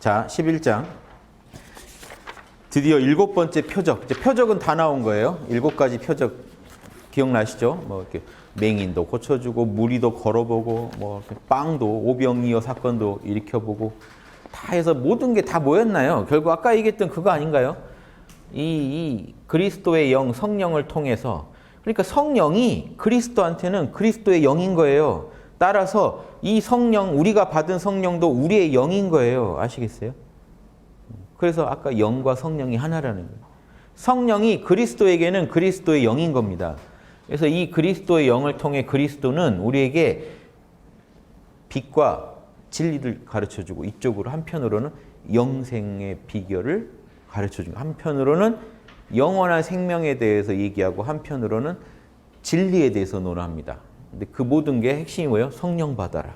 자, 11장. 드디어 7번째 표적. 이제 표적은 다 나온 거예요. 7가지 표적 기억나시죠? 뭐 이렇게 맹인도 고쳐주고 무리도 걸어보고 뭐 빵도 오병이어 사건도 일으켜보고 다 해서 모든 게 다 뭐였나요? 결국 아까 얘기했던 그거 아닌가요? 이 그리스도의 영, 성령을 통해서, 그러니까 성령이 그리스도한테는 그리스도의 영인 거예요. 따라서 이 성령, 우리가 받은 성령도 우리의 영인 거예요. 아시겠어요? 그래서 아까 영과 성령이 하나라는 거예요. 성령이 그리스도에게는 그리스도의 영인 겁니다. 그래서 이 그리스도의 영을 통해 그리스도는 우리에게 빛과 진리를 가르쳐주고, 이쪽으로 한편으로는 영생의 비결을 가르쳐주고, 한편으로는 영원한 생명에 대해서 얘기하고, 한편으로는 진리에 대해서 논합니다. 근데 그 모든 게 핵심이 뭐예요? 성령 받아라.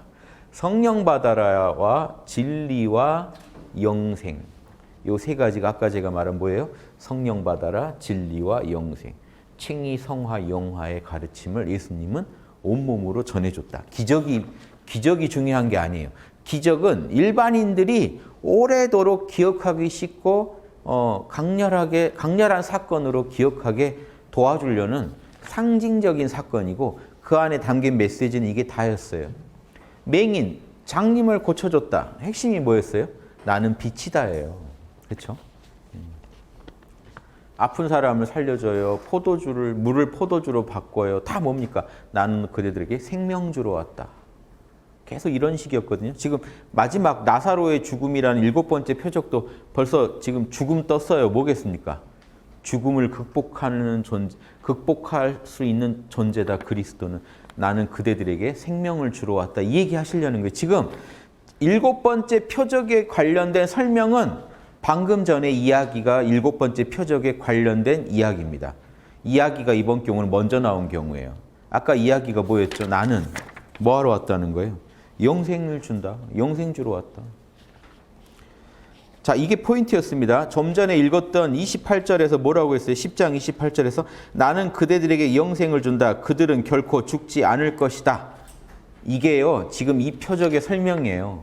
성령 받아라와 진리와 영생. 요 세 가지가 아까 제가 말한 뭐예요? 성령 받아라, 진리와 영생. 칭의, 성화, 영화의 가르침을 예수님은 온몸으로 전해줬다. 기적이 중요한 게 아니에요. 기적은 일반인들이 오래도록 기억하기 쉽고 강렬한 사건으로 기억하게 도와주려는 상징적인 사건이고, 그 안에 담긴 메시지는 이게 다였어요. 맹인, 장님을 고쳐줬다. 핵심이 뭐였어요? 나는 빛이다예요. 그렇죠? 아픈 사람을 살려줘요. 물을 포도주로 바꿔요. 다 뭡니까? 나는 그대들에게 생명주로 왔다. 계속 이런 식이었거든요. 지금 마지막 나사로의 죽음이라는 7번째 표적도 벌써 지금 죽음 떴어요. 뭐겠습니까? 죽음을 극복할 수 있는 존재다. 그리스도는. 나는 그대들에게 생명을 주러 왔다. 이 얘기 하시려는 거예요. 지금 7번째 표적에 관련된 설명은 방금 전에 이야기가 7번째 표적에 관련된 이야기입니다. 이야기가 이번 경우는 먼저 나온 경우예요. 아까 이야기가 뭐였죠? 나는 뭐하러 왔다는 거예요? 영생을 준다. 영생 주러 왔다. 자, 이게 포인트였습니다. 좀 전에 읽었던 28절에서 뭐라고 했어요? 10장 28절에서 나는 그대들에게 영생을 준다. 그들은 결코 죽지 않을 것이다. 이게요, 지금 이 표적의 설명이에요.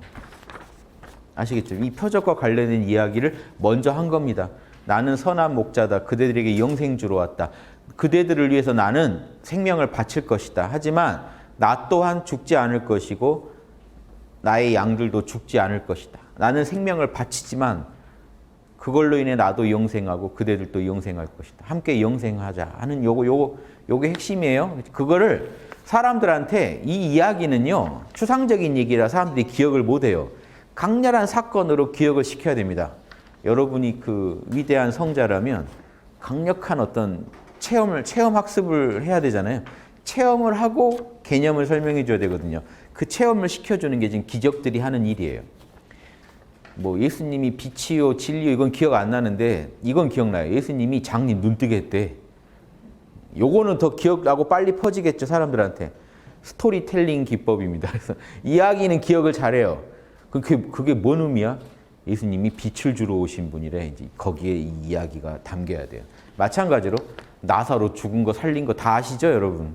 아시겠죠? 이 표적과 관련된 이야기를 먼저 한 겁니다. 나는 선한 목자다. 그대들에게 영생 주러 왔다. 그대들을 위해서 나는 생명을 바칠 것이다. 하지만 나 또한 죽지 않을 것이고 나의 양들도 죽지 않을 것이다. 나는 생명을 바치지만 그걸로 인해 나도 영생하고 그대들도 영생할 것이다. 함께 영생하자 하는 요게 핵심이에요. 그거를 사람들한테, 이 이야기는요, 추상적인 얘기라 사람들이 기억을 못해요. 강렬한 사건으로 기억을 시켜야 됩니다. 여러분이 그 위대한 성자라면 강력한 어떤 체험 학습을 해야 되잖아요. 체험을 하고 개념을 설명해 줘야 되거든요. 그 체험을 시켜주는 게 지금 기적들이 하는 일이에요. 뭐 예수님이 빛이요 진리요 이건 기억 안 나는데 이건 기억나요. 예수님이 장님 눈뜨게 했대. 요거는 더 기억나고 빨리 퍼지겠죠, 사람들한테. 스토리텔링 기법입니다. 그래서 이야기는 기억을 잘해요. 그게 뭔 의미야? 예수님이 빛을 주러 오신 분이래. 이제 거기에 이 이야기가 담겨야 돼요. 마찬가지로 나사로 죽은 거 살린 거 다 아시죠, 여러분?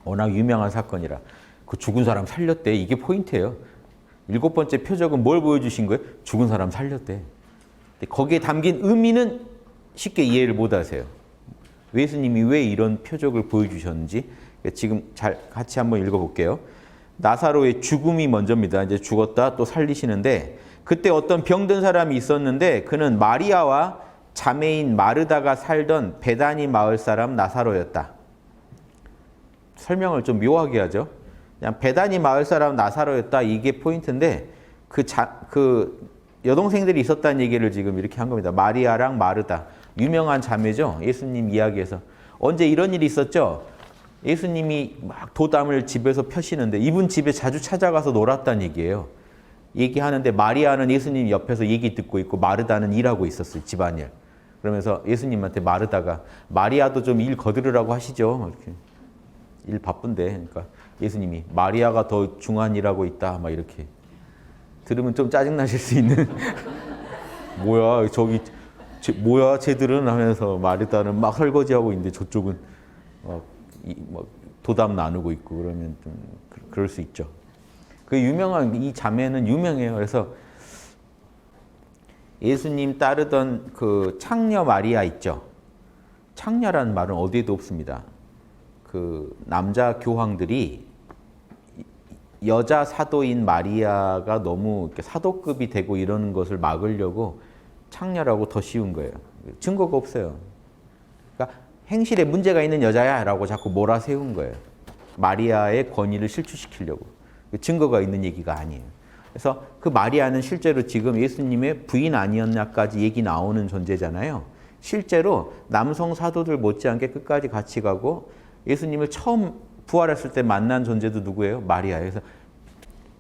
워낙 유명한 사건이라. 그 죽은 사람 살렸대. 이게 포인트예요. 7번째 표적은 뭘 보여주신 거예요? 죽은 사람 살렸대. 거기에 담긴 의미는 쉽게 이해를 못 하세요. 예수님이 왜 이런 표적을 보여주셨는지 지금 잘 같이 한번 읽어볼게요. 나사로의 죽음이 먼저입니다. 이제 죽었다 또 살리시는데, 그때 어떤 병든 사람이 있었는데 그는 마리아와 자매인 마르다가 살던 베다니 마을 사람 나사로였다. 설명을 좀 묘하게 하죠. 그냥 베다니 마을 사람 나사로였다, 이게 포인트인데 그 여동생들이 있었다는 얘기를 지금 이렇게 한 겁니다. 마리아랑 마르다. 유명한 자매죠. 예수님 이야기에서. 언제 이런 일이 있었죠? 예수님이 막 도담을 집에서 펴시는데 이분 집에 자주 찾아가서 놀았다는 얘기예요. 얘기하는데 마리아는 예수님 옆에서 얘기 듣고 있고 마르다는 일하고 있었어요. 집안일. 그러면서 예수님한테 마르다가 마리아도 좀 일 거두르라고 하시죠. 이렇게. 일 바쁜데. 그러니까 예수님이 마리아가 더 중요한 일하고 있다. 막 이렇게. 들으면 좀 짜증나실 수 있는. 뭐야 쟤들은 하면서 마르다는 막 설거지하고 있는데 저쪽은 도담 나누고 있고, 그러면 좀 그럴 수 있죠. 그 유명한 이 자매는 유명해요. 그래서 예수님 따르던 그 창녀 마리아 있죠. 창녀라는 말은 어디에도 없습니다. 그 남자 교황들이 여자 사도인 마리아가 너무 이렇게 사도급이 되고 이러는 것을 막으려고 창녀라고 더 씌운 거예요. 증거가 없어요. 그러니까 행실에 문제가 있는 여자야라고 자꾸 몰아세운 거예요. 마리아의 권위를 실추시키려고. 증거가 있는 얘기가 아니에요. 그래서 그 마리아는 실제로 지금 예수님의 부인 아니었냐까지 얘기 나오는 존재잖아요. 실제로 남성 사도들 못지않게 끝까지 같이 가고 예수님을 처음 부활했을 때 만난 존재도 누구예요? 마리아예요. 그래서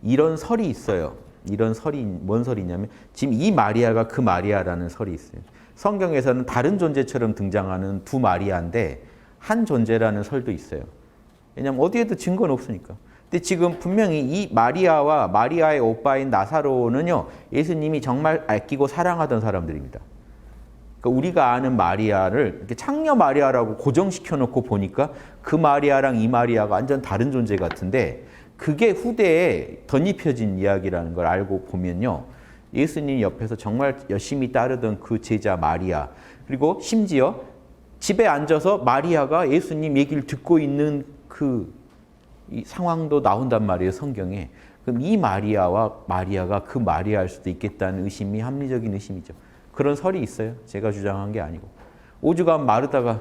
이런 설이 있어요. 이런 설이 뭔 설이냐면 지금 이 마리아가 그 마리아라는 설이 있어요. 성경에서는 다른 존재처럼 등장하는 두 마리아인데 한 존재라는 설도 있어요. 왜냐하면 어디에도 증거는 없으니까. 근데 지금 분명히 이 마리아와 마리아의 오빠인 나사로는요, 예수님이 정말 아끼고 사랑하던 사람들입니다. 그러니까 우리가 아는 마리아를 이렇게 창녀 마리아라고 고정시켜 놓고 보니까 그 마리아랑 이 마리아가 완전 다른 존재 같은데 그게 후대에 덧입혀진 이야기라는 걸 알고 보면요. 예수님 옆에서 정말 열심히 따르던 그 제자 마리아, 그리고 심지어 집에 앉아서 마리아가 예수님 얘기를 듣고 있는 이 상황도 나온단 말이에요, 성경에. 그럼 이 마리아와 마리아가 그 마리아일 수도 있겠다는 의심이 합리적인 의심이죠. 그런 설이 있어요. 제가 주장한 게 아니고. 오죽하면 마르다가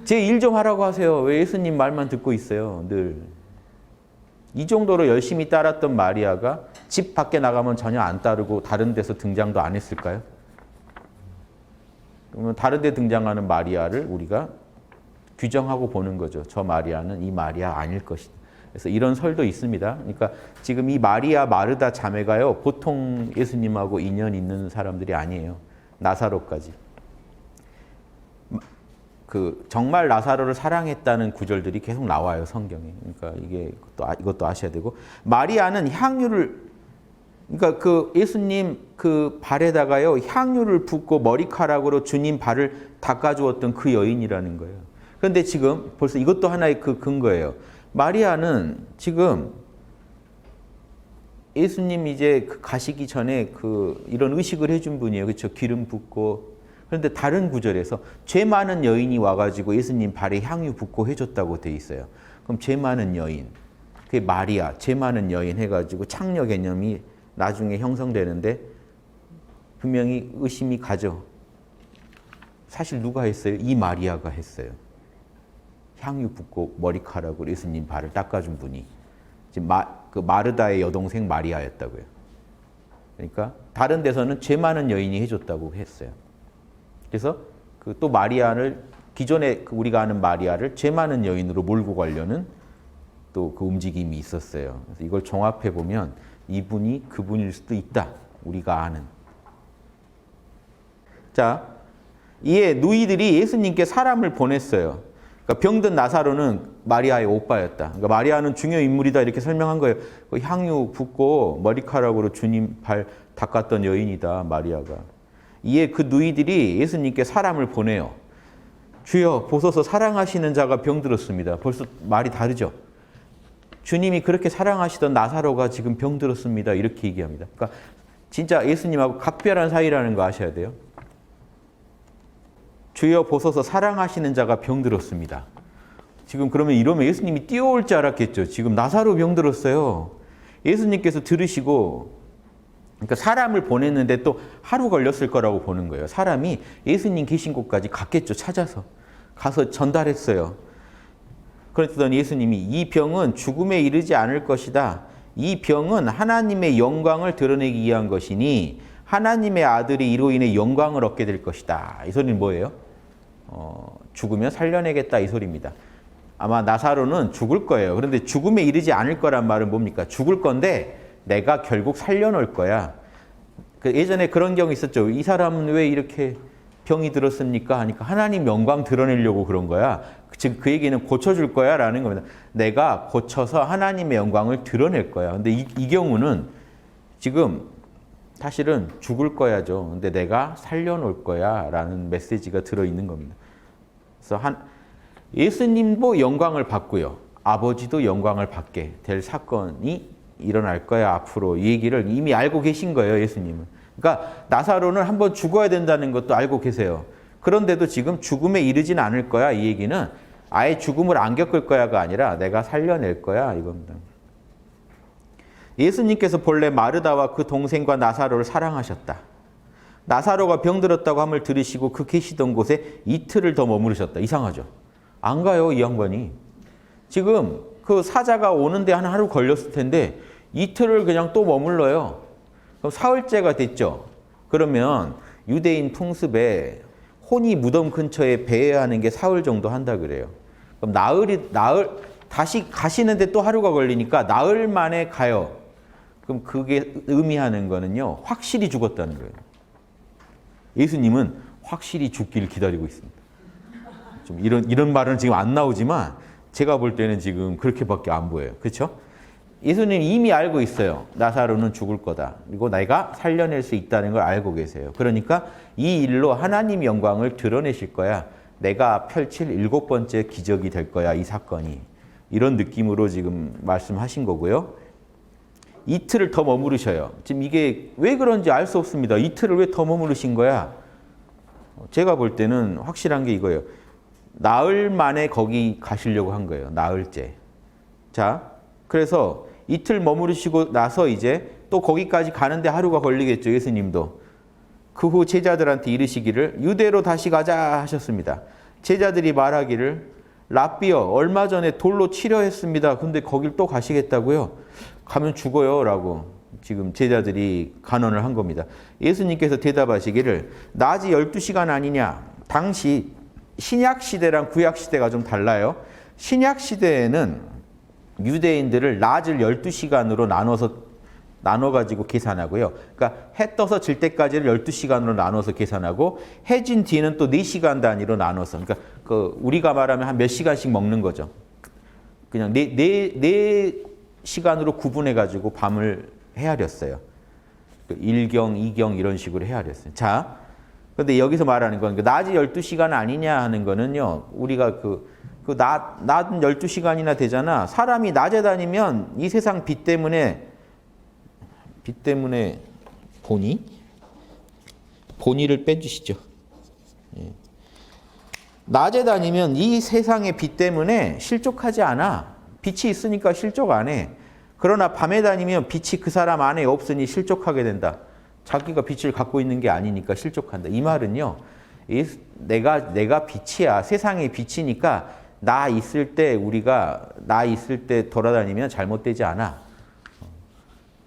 제 일 좀 하라고 하세요. 왜 예수님 말만 듣고 있어요, 늘. 이 정도로 열심히 따랐던 마리아가 집 밖에 나가면 전혀 안 따르고 다른 데서 등장도 안 했을까요? 그러면 다른 데 등장하는 마리아를 우리가 규정하고 보는 거죠. 저 마리아는 이 마리아 아닐 것이다. 그래서 이런 설도 있습니다. 그러니까 지금 이 마리아 마르다 자매가요, 보통 예수님하고 인연 있는 사람들이 아니에요. 나사로까지. 정말 나사로를 사랑했다는 구절들이 계속 나와요, 성경에. 그러니까 이것도 아셔야 되고, 마리아는 향유를, 그러니까 그 예수님 그 발에다가요 향유를 붓고 머리카락으로 주님 발을 닦아주었던 그 여인이라는 거예요. 그런데 지금 벌써 이것도 하나의 그 근거예요. 마리아는 지금 예수님 이제 가시기 전에 이런 의식을 해준 분이에요. 그렇죠? 기름 붓고. 그런데 다른 구절에서 죄 많은 여인이 와가지고 예수님 발에 향유 붓고 해줬다고 돼 있어요. 그럼 죄 많은 여인, 그게 마리아, 죄 많은 여인 해가지고 창녀 개념이 나중에 형성되는데 분명히 의심이 가죠. 사실 누가 했어요? 이 마리아가 했어요. 향유 붓고 머리카락으로 예수님 발을 닦아준 분이 지금 마르다의 여동생 마리아였다고요. 그러니까 다른 데서는 죄 많은 여인이 해줬다고 했어요. 그래서 또 마리아를 기존에 우리가 아는 마리아를 죄 많은 여인으로 몰고 가려는 또 그 움직임이 있었어요. 그래서 이걸 종합해 보면 이분이 그분일 수도 있다. 우리가 아는. 자, 이에 누이들이 예수님께 사람을 보냈어요. 그러니까 병든 나사로는 마리아의 오빠였다. 그러니까 마리아는 중요 인물이다 이렇게 설명한 거예요. 향유 붓고 머리카락으로 주님 발 닦았던 여인이다, 마리아가. 이에 그 누이들이 예수님께 사람을 보내요. 주여 보소서 사랑하시는 자가 병들었습니다. 벌써 말이 다르죠. 주님이 그렇게 사랑하시던 나사로가 지금 병들었습니다. 이렇게 얘기합니다. 그러니까 진짜 예수님하고 각별한 사이라는 거 아셔야 돼요. 주여 보소서 사랑하시는 자가 병들었습니다. 지금 그러면 이러면 예수님이 뛰어올 줄 알았겠죠. 지금 나사로 병들었어요. 예수님께서 들으시고, 그러니까 사람을 보냈는데 또 하루 걸렸을 거라고 보는 거예요. 사람이 예수님 계신 곳까지 갔겠죠. 찾아서. 가서 전달했어요. 그랬더니 예수님이 이 병은 죽음에 이르지 않을 것이다. 이 병은 하나님의 영광을 드러내기 위한 것이니 하나님의 아들이 이로 인해 영광을 얻게 될 것이다. 이 소리는 뭐예요? 죽으면 살려내겠다 이 소리입니다. 아마 나사로는 죽을 거예요. 그런데 죽음에 이르지 않을 거란 말은 뭡니까? 죽을 건데 내가 결국 살려놓을 거야. 예전에 그런 경우 있었죠. 이 사람은 왜 이렇게 병이 들었습니까? 하니까 하나님 영광 드러내려고 그런 거야. 즉 그 얘기는 고쳐줄 거야 라는 겁니다. 내가 고쳐서 하나님의 영광을 드러낼 거야. 근데 이 경우는 지금 사실은 죽을 거야죠. 근데 내가 살려놓을 거야 라는 메시지가 들어있는 겁니다. 그래서 예수님도 영광을 받고요. 아버지도 영광을 받게 될 사건이 일어날 거야 앞으로. 이 얘기를 이미 알고 계신 거예요, 예수님은. 그러니까 나사로는 한번 죽어야 된다는 것도 알고 계세요. 그런데도 지금 죽음에 이르진 않을 거야. 이 얘기는 아예 죽음을 안 겪을 거야가 아니라 내가 살려낼 거야 이겁니다. 예수님께서 본래 마르다와 그 동생과 나사로를 사랑하셨다. 나사로가 병들었다고 함을 들으시고 그 계시던 곳에 이틀을 더 머무르셨다. 이상하죠? 안 가요, 이 양반이. 지금 그 사자가 오는데 한 하루 걸렸을 텐데 이틀을 그냥 또 머물러요. 그럼 사흘째가 됐죠. 그러면 유대인 풍습에 혼이 무덤 근처에 배회하는 게 사흘 정도 한다 그래요. 그럼 나흘 다시 가시는데 또 하루가 걸리니까 나흘 만에 가요. 그럼 그게 의미하는 거는요, 확실히 죽었다는 거예요. 예수님은 확실히 죽기를 기다리고 있습니다. 좀 이런 말은 지금 안 나오지만 제가 볼 때는 지금 그렇게밖에 안 보여요. 그렇죠? 예수님 이미 알고 있어요. 나사로는 죽을 거다. 그리고 내가 살려낼 수 있다는 걸 알고 계세요. 그러니까 이 일로 하나님 영광을 드러내실 거야. 내가 펼칠 7번째 기적이 될 거야, 이 사건이. 이런 느낌으로 지금 말씀하신 거고요. 이틀을 더 머무르셔요. 지금 이게 왜 그런지 알 수 없습니다. 이틀을 왜 더 머무르신 거야? 제가 볼 때는 확실한 게 이거예요. 나흘 만에 거기 가시려고 한 거예요. 나흘째. 자, 그래서 이틀 머무르시고 나서 이제 또 거기까지 가는데 하루가 걸리겠죠. 예수님도. 그 후 제자들한테 이르시기를 유대로 다시 가자 하셨습니다. 제자들이 말하기를 랍비여 얼마 전에 돌로 치려 했습니다. 근데 거길 또 가시겠다고요? 가면 죽어요 라고 지금 제자들이 간언을 한 겁니다. 예수님께서 대답하시기를 낮이 12시간 아니냐. 당시 신약시대랑 구약시대가 좀 달라요. 신약시대에는 유대인들을 낮을 12시간으로 나눠가지고 계산하고요. 그러니까 해 떠서 질 때까지를 12시간으로 나눠서 계산하고 해 진 뒤는 또 4시간 단위로 나눠서, 그러니까 그 우리가 말하면 한 몇 시간씩 먹는 거죠. 그냥 네 시간으로 구분해가지고 밤을 헤아렸어요. 1경, 2경 이런 식으로 헤아렸어요. 자, 근데 여기서 말하는 건 낮이 12시간 아니냐 하는 거는요. 우리가 낮은 12시간이나 되잖아. 사람이 낮에 다니면 이 세상 빛 때문에 본의를 빼주시죠. 예. 낮에 다니면 이 세상의 빛 때문에 실족하지 않아. 빛이 있으니까 실족 안 해. 그러나 밤에 다니면 빛이 그 사람 안에 없으니 실족하게 된다. 자기가 빛을 갖고 있는 게 아니니까 실족한다. 이 말은요. 내가 빛이야. 세상의 빛이니까 나 있을 때 돌아다니면 잘못되지 않아.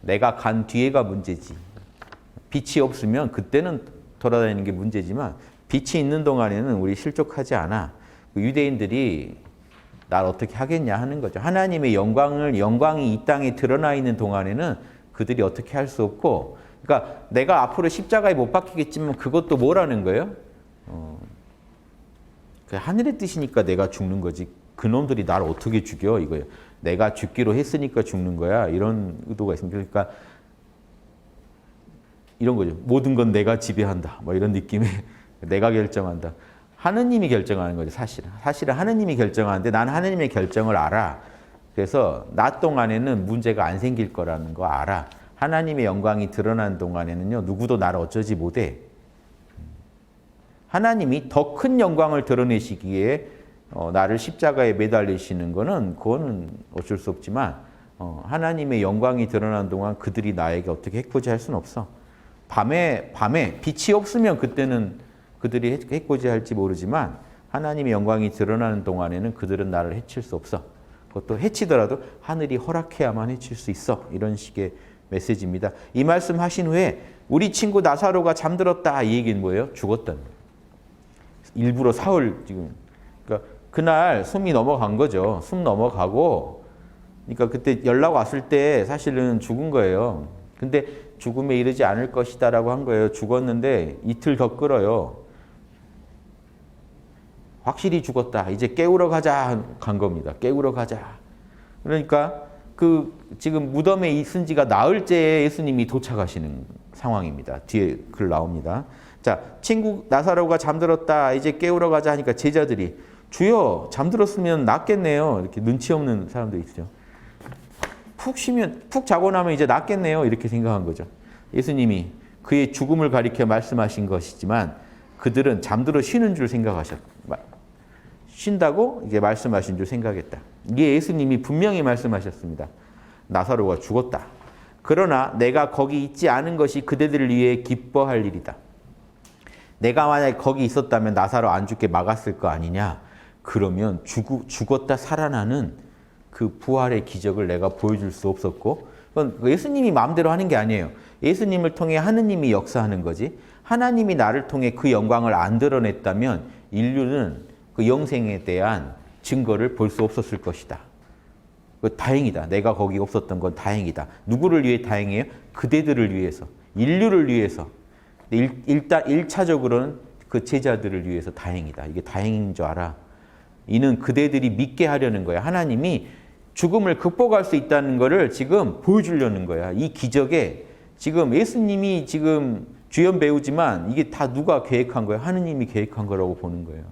내가 간 뒤에가 문제지. 빛이 없으면 그때는 돌아다니는 게 문제지만 빛이 있는 동안에는 우리 실족하지 않아. 유대인들이 날 어떻게 하겠냐 하는 거죠. 하나님의 영광이 이 땅에 드러나 있는 동안에는 그들이 어떻게 할 수 없고, 그러니까 내가 앞으로 십자가에 못 박히겠지만 그것도 뭐라는 거예요? 하늘의 뜻이니까 내가 죽는 거지. 그놈들이 나를 어떻게 죽여 이거예요. 내가 죽기로 했으니까 죽는 거야. 이런 의도가 있습니다. 그러니까 이런 거죠. 모든 건 내가 지배한다. 뭐 이런 느낌의 내가 결정한다. 하느님이 결정하는 거죠. 사실은 하느님이 결정하는데 나는 하느님의 결정을 알아. 그래서 나 동안에는 문제가 안 생길 거라는 거 알아. 하나님의 영광이 드러난 동안에는요. 누구도 나를 어쩌지 못해. 하나님이 더 큰 영광을 드러내시기에 나를 십자가에 매달리시는 그거는 어쩔 수 없지만 하나님의 영광이 드러난 동안 그들이 나에게 어떻게 해코지할 수는 없어. 밤에 빛이 없으면 그때는 그들이 해코지할지 모르지만 하나님의 영광이 드러나는 동안에는 그들은 나를 해칠 수 없어. 그것도 해치더라도 하늘이 허락해야만 해칠 수 있어. 이런 식의 메시지입니다. 이 말씀 하신 후에 우리 친구 나사로가 잠들었다. 이 얘기는 뭐예요? 죽었다는 거예요. 일부러 사흘 지금. 그러니까 그날 숨이 넘어간 거죠. 숨 넘어가고, 그러니까 그때 연락 왔을 때 사실은 죽은 거예요. 근데 죽음에 이르지 않을 것이다라고 한 거예요. 죽었는데 이틀 더 끌어요. 확실히 죽었다. 이제 깨우러 가자 간 겁니다. 깨우러 가자. 그러니까 지금 무덤에 있은 지가 나흘째에 예수님이 도착하시는 상황입니다. 뒤에 글 나옵니다. 자, 친구 나사로가 잠들었다. 이제 깨우러 가자 하니까 제자들이 주여 잠들었으면 낫겠네요. 이렇게 눈치 없는 사람도 있죠. 푹 자고 나면 이제 낫겠네요. 이렇게 생각한 거죠. 예수님이 그의 죽음을 가리켜 말씀하신 것이지만 그들은 잠들어 쉬는 줄 쉰다고 이제 말씀하신 줄 생각했다. 이게 예수님이 분명히 말씀하셨습니다. 나사로가 죽었다. 그러나 내가 거기 있지 않은 것이 그대들을 위해 기뻐할 일이다. 내가 만약에 거기 있었다면 나사로 안 죽게 막았을 거 아니냐. 그러면 죽었다 살아나는 그 부활의 기적을 내가 보여줄 수 없었고, 그건 예수님이 마음대로 하는 게 아니에요. 예수님을 통해 하느님이 역사하는 거지. 하나님이 나를 통해 그 영광을 안 드러냈다면 인류는 그 영생에 대한 증거를 볼 수 없었을 것이다. 다행이다. 내가 거기 없었던 건 다행이다. 누구를 위해 다행이에요? 그대들을 위해서, 인류를 위해서. 일단 1차적으로는 그 제자들을 위해서 다행이다. 이게 다행인 줄 알아. 이는 그대들이 믿게 하려는 거야. 하나님이 죽음을 극복할 수 있다는 것을 지금 보여주려는 거야. 이 기적에 지금 예수님이 지금 주연 배우지만 이게 다 누가 계획한 거예요? 하느님이 계획한 거라고 보는 거예요.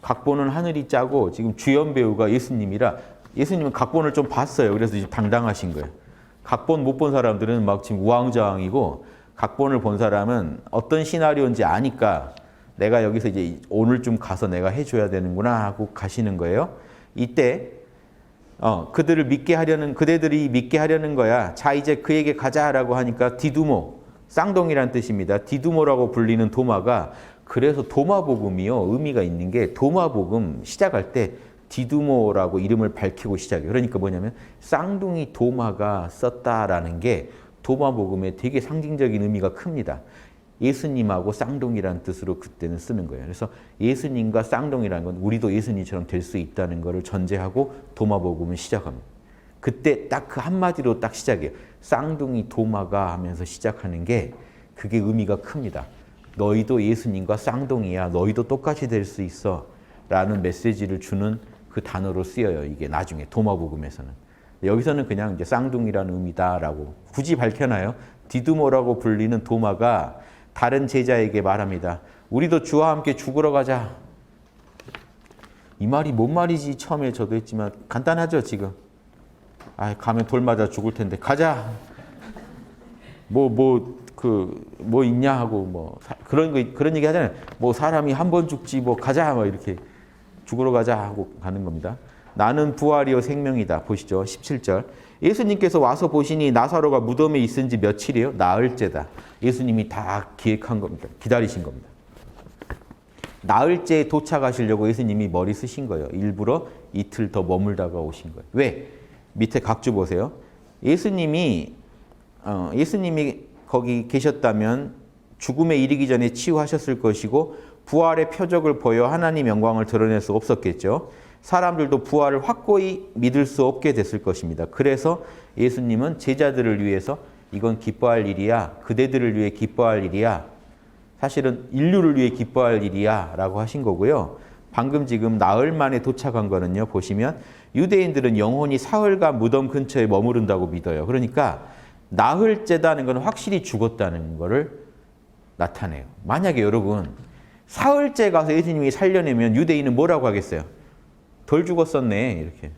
각본은 하늘이 짜고 지금 주연 배우가 예수님이라, 예수님은 각본을 좀 봤어요. 그래서 이제 당당하신 거예요. 각본 못 본 사람들은 막 지금 우왕좌왕이고, 각본을 본 사람은 어떤 시나리오인지 아니까 내가 여기서 이제 오늘 좀 가서 내가 해줘야 되는구나 하고 가시는 거예요. 이때 그대들이 믿게 하려는 거야. 자, 이제 그에게 가자라고 하니까 디두모, 쌍둥이란 뜻입니다. 디두모라고 불리는 도마가, 그래서 도마복음이요, 의미가 있는 게 도마복음 시작할 때 디두모라고 이름을 밝히고 시작해요. 그러니까 뭐냐면 쌍둥이 도마가 썼다라는 게 도마복음에 되게 상징적인 의미가 큽니다. 예수님하고 쌍둥이라는 뜻으로 그때는 쓰는 거예요. 그래서 예수님과 쌍둥이라는 건 우리도 예수님처럼 될 수 있다는 것을 전제하고 도마복음을 시작합니다. 그때 딱 그 한마디로 딱 시작해요. 쌍둥이 도마가 하면서 시작하는 게 그게 의미가 큽니다. 너희도 예수님과 쌍둥이야. 너희도 똑같이 될 수 있어. 라는 메시지를 주는 그 단어로 쓰여요. 이게 나중에 도마복음에서는. 여기서는 그냥 이제 쌍둥이라는 의미다라고 굳이 밝혀놔요. 디두모라고 불리는 도마가 다른 제자에게 말합니다. 우리도 주와 함께 죽으러 가자. 이 말이 뭔 말이지 처음에 저도 했지만 간단하죠 지금. 가면 돌 맞아 죽을 텐데 가자. 뭐 있냐 하고 그런 얘기 하잖아요. 뭐 사람이 한 번 죽지 뭐 가자 뭐 이렇게 죽으러 가자 하고 가는 겁니다. 나는 부활이요 생명이다. 보시죠. 17절. 예수님께서 와서 보시니 나사로가 무덤에 있은 지 며칠이에요? 나흘째다. 예수님이 다 기획한 겁니다. 기다리신 겁니다. 나흘째에 도착하시려고 예수님이 머리 쓰신 거예요. 일부러 이틀 더 머물다가 오신 거예요. 왜? 밑에 각주 보세요. 예수님이 거기 계셨다면 죽음에 이르기 전에 치유하셨을 것이고 부활의 표적을 보여 하나님 영광을 드러낼 수 없었겠죠. 사람들도 부활을 확고히 믿을 수 없게 됐을 것입니다. 그래서 예수님은 제자들을 위해서 이건 기뻐할 일이야. 그대들을 위해 기뻐할 일이야. 사실은 인류를 위해 기뻐할 일이야 라고 하신 거고요. 방금 지금 나흘 만에 도착한 거는요. 보시면 유대인들은 영혼이 사흘간 무덤 근처에 머무른다고 믿어요. 그러니까 나흘째다는 건 확실히 죽었다는 것을 나타내요. 만약에 여러분 사흘째 가서 예수님이 살려내면 유대인은 뭐라고 하겠어요? 덜 죽었었네 이렇게.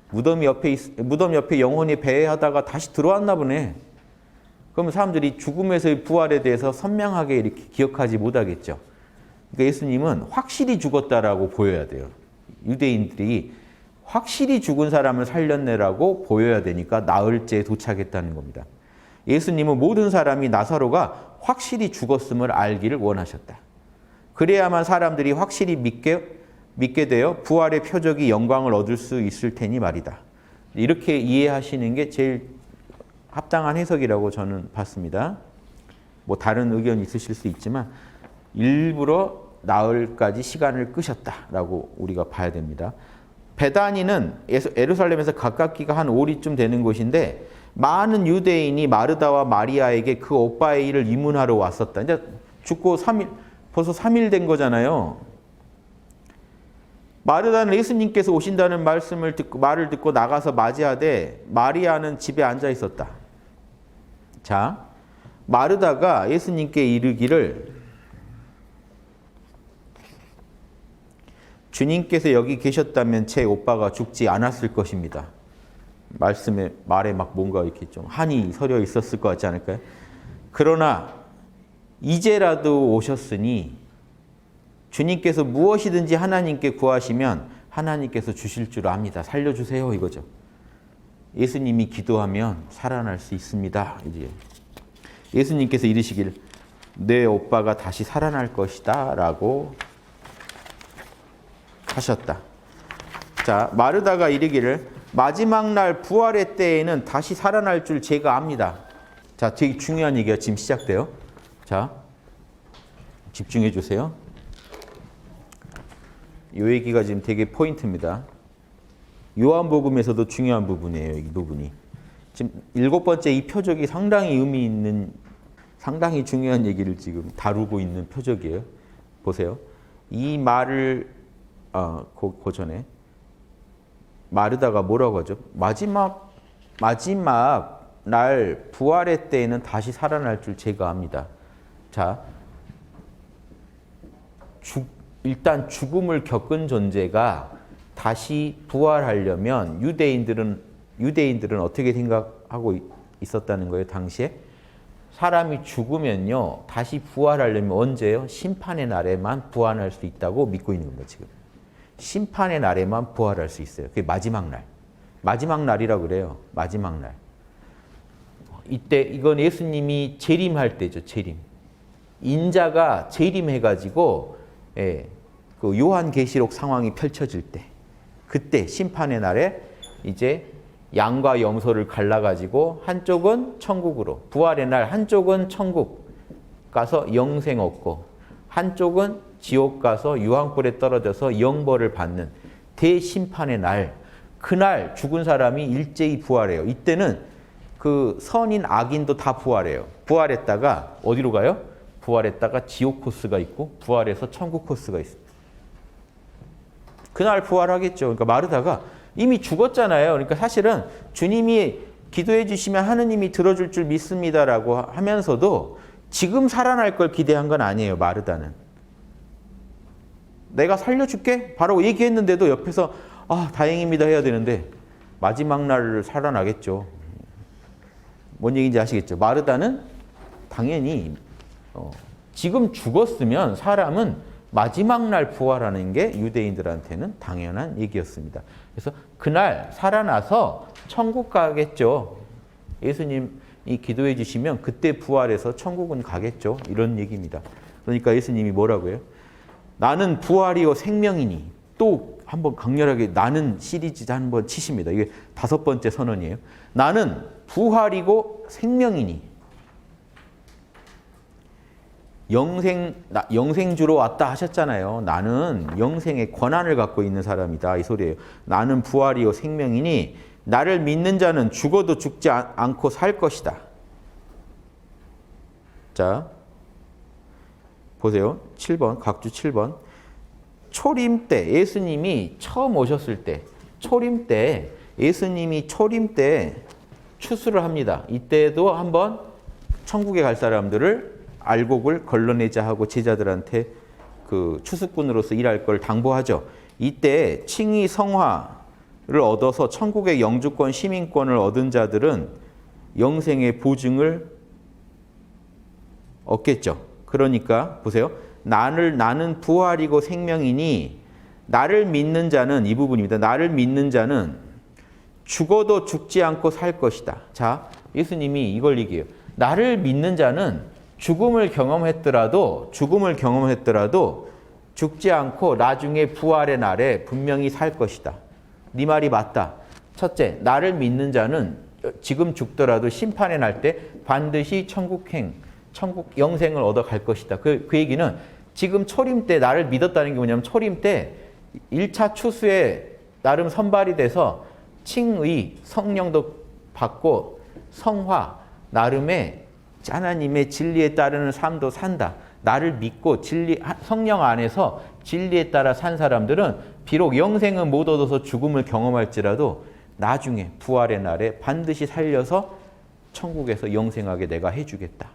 무덤 옆에 영혼이 배회하다가 다시 들어왔나 보네. 그러면 사람들이 죽음에서의 부활에 대해서 선명하게 이렇게 기억하지 못하겠죠. 그러니까 예수님은 확실히 죽었다라고 보여야 돼요. 유대인들이 확실히 죽은 사람을 살렸네라고 보여야 되니까 나흘째에 도착했다는 겁니다. 예수님은 모든 사람이 나사로가 확실히 죽었음을 알기를 원하셨다. 그래야만 사람들이 확실히 믿게 되어 부활의 표적이 영광을 얻을 수 있을 테니 말이다. 이렇게 이해하시는 게 제일 합당한 해석이라고 저는 봤습니다. 뭐 다른 의견이 있으실 수 있지만 일부러 나흘까지 시간을 끄셨다라고 우리가 봐야 됩니다. 베다니는 예루살렘에서 가깝기가 한 5리쯤 되는 곳인데 많은 유대인이 마르다와 마리아에게 그 오빠의 일을 이문하러 왔었다. 이제 죽고 벌써 3일 된 거잖아요. 마르다는 예수님께서 오신다는 말을 듣고 나가서 맞이하되 마리아는 집에 앉아 있었다. 자, 마르다가 예수님께 이르기를 주님께서 여기 계셨다면 제 오빠가 죽지 않았을 것입니다. 말에 막 뭔가 이렇게 좀 한이 서려 있었을 것 같지 않을까요? 그러나 이제라도 오셨으니 주님께서 무엇이든지 하나님께 구하시면 하나님께서 주실 줄 압니다. 살려주세요 이거죠. 예수님이 기도하면 살아날 수 있습니다. 이제 예수님께서 이르시길 내 오빠가 다시 살아날 것이다 라고 하셨다. 자, 마르다가 이르기를 마지막 날 부활의 때에는 다시 살아날 줄 제가 압니다. 자, 되게 중요한 얘기가 지금 시작돼요. 자, 집중해 주세요. 이 얘기가 지금 되게 포인트입니다. 요한복음에서도 중요한 부분이에요. 이 부분이. 지금 7번째 이 표적이 상당히 의미 있는, 상당히 중요한 얘기를 지금 다루고 있는 표적이에요. 보세요. 이 말을 그 전에 마르다가 뭐라고 하죠? 마지막 날 부활의 때에는 다시 살아날 줄 제가 압니다. 자, 일단 죽음을 겪은 존재가 다시 부활하려면 유대인들은 어떻게 생각하고 있었다는 거예요? 당시에 사람이 죽으면요 다시 부활하려면 언제요? 심판의 날에만 부활할 수 있다고 믿고 있는 겁니다. 지금 심판의 날에만 부활할 수 있어요. 그게 마지막 날이라고 그래요. 마지막 날. 이때 이건 예수님이 재림할 때죠. 재림. 인자가 재림해가지고 그 요한계시록 상황이 펼쳐질 때, 그때 심판의 날에 이제 양과 염소를 갈라가지고 한쪽은 천국으로, 부활의 날 한쪽은 천국 가서 영생 얻고 한쪽은 지옥 가서 유황불에 떨어져서 영벌을 받는 대심판의 날, 그날 죽은 사람이 일제히 부활해요. 이때는 그 선인 악인도 다 부활해요. 부활했다가 어디로 가요? 부활했다가 지옥 코스가 있고 부활해서 천국 코스가 있습니다. 그날 부활하겠죠. 그러니까 마르다가 이미 죽었잖아요. 그러니까 사실은 주님이 기도해 주시면 하느님이 들어줄 줄 믿습니다라고 하면서도 지금 살아날 걸 기대한 건 아니에요. 마르다는. 내가 살려줄게 바로 얘기했는데도 옆에서 다행입니다 해야 되는데 마지막 날을 살아나겠죠. 뭔 얘기인지 아시겠죠? 마르다는 당연히 지금 죽었으면 사람은 마지막 날 부활하는 게 유대인들한테는 당연한 얘기였습니다. 그래서 그날 살아나서 천국 가겠죠. 예수님이 기도해 주시면 그때 부활해서 천국은 가겠죠. 이런 얘기입니다. 그러니까 예수님이 뭐라고요? 나는 부활이요 생명이니. 또 한번 강렬하게 나는 시리즈 한번 치십니다. 이게 5번째 선언이에요. 나는 부활이고 생명이니. 영생 주러 왔다 하셨잖아요. 나는 영생의 권한을 갖고 있는 사람이다. 이 소리예요. 나는 부활이요 생명이니 나를 믿는 자는 죽어도 죽지 않고 살 것이다. 자, 보세요. 7번, 각주 7번. 초림 때, 예수님이 처음 오셨을 때, 예수님이 초림 때 추수를 합니다. 이때도 한번 천국에 갈 사람들을 알곡을 걸러내자 하고 제자들한테 그 추수꾼으로서 일할 걸 당부하죠. 이때 칭의 성화를 얻어서 천국의 영주권, 시민권을 얻은 자들은 영생의 보증을 얻겠죠. 그러니까 보세요. 나는 부활이고 생명이니 나를 믿는 자는, 이 부분입니다. 나를 믿는 자는 죽어도 죽지 않고 살 것이다. 자, 예수님이 이걸 얘기해요. 나를 믿는 자는 죽음을 경험했더라도 죽지 않고 나중에 부활의 날에 분명히 살 것이다. 네 말이 맞다. 첫째, 나를 믿는 자는 지금 죽더라도 심판의 날 때 반드시 천국 영생을 얻어 갈 것이다. 그 얘기는 지금 초림 때 나를 믿었다는 게 뭐냐면 초림 때 1차 추수에 나름 선발이 돼서 칭의, 성령도 받고 성화, 나름의 하나님의 진리에 따르는 삶도 산다. 나를 믿고 성령 안에서 진리에 따라 산 사람들은 비록 영생은 못 얻어서 죽음을 경험할지라도 나중에 부활의 날에 반드시 살려서 천국에서 영생하게 내가 해주겠다.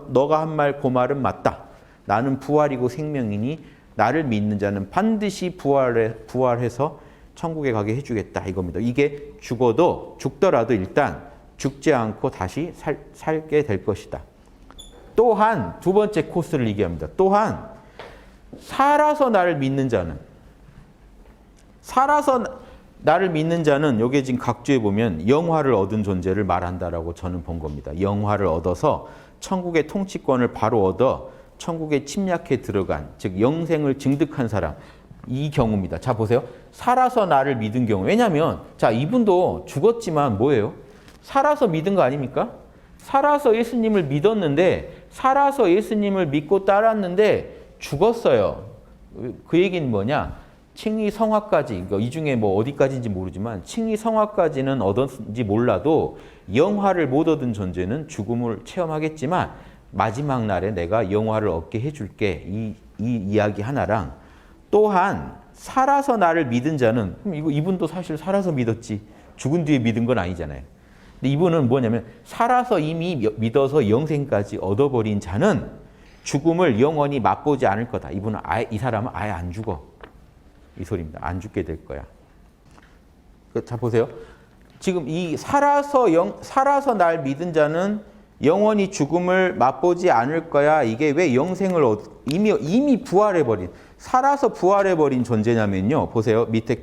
너가 한 말 그 말은 맞다. 나는 부활이고 생명이니 나를 믿는 자는 반드시 부활해서 천국에 가게 해주겠다 이겁니다. 이게 죽더라도 일단 죽지 않고 다시 살게 될 것이다. 또한 두 번째 코스를 얘기합니다. 또한 살아서 나를 믿는 자는 여기에 지금 각주에 보면 영화를 얻은 존재를 말한다라고 저는 본 겁니다. 영화를 얻어서 천국의 통치권을 바로 얻어 천국에 침략해 들어간, 즉 영생을 증득한 사람, 이 경우입니다. 자 보세요. 살아서 나를 믿은 경우. 왜냐하면 자 이분도 죽었지만 뭐예요? 살아서 믿은 거 아닙니까? 살아서 예수님을 믿었는데, 살아서 예수님을 믿고 따랐는데 죽었어요. 그 얘기는 뭐냐? 칭의 성화까지, 이 중에 뭐 어디까지인지 모르지만 칭의 성화까지는 얻었는지 몰라도 영화를 못 얻은 존재는 죽음을 체험하겠지만 마지막 날에 내가 영화를 얻게 해줄게. 이 이야기 하나랑, 또한 살아서 나를 믿은 자는, 그럼 이분도 사실 살아서 믿었지 죽은 뒤에 믿은 건 아니잖아요. 근데 이분은 뭐냐면 살아서 이미 믿어서 영생까지 얻어버린 자는 죽음을 영원히 맛보지 않을 거다. 이 사람은 아예 안 죽어. 이 소리입니다. 안 죽게 될 거야. 자 보세요. 지금 이 살아서 날 믿은 자는 영원히 죽음을 맛보지 않을 거야. 이게 왜 영생을 이미 부활해버린, 살아서 부활해버린 존재냐면요. 보세요. 밑에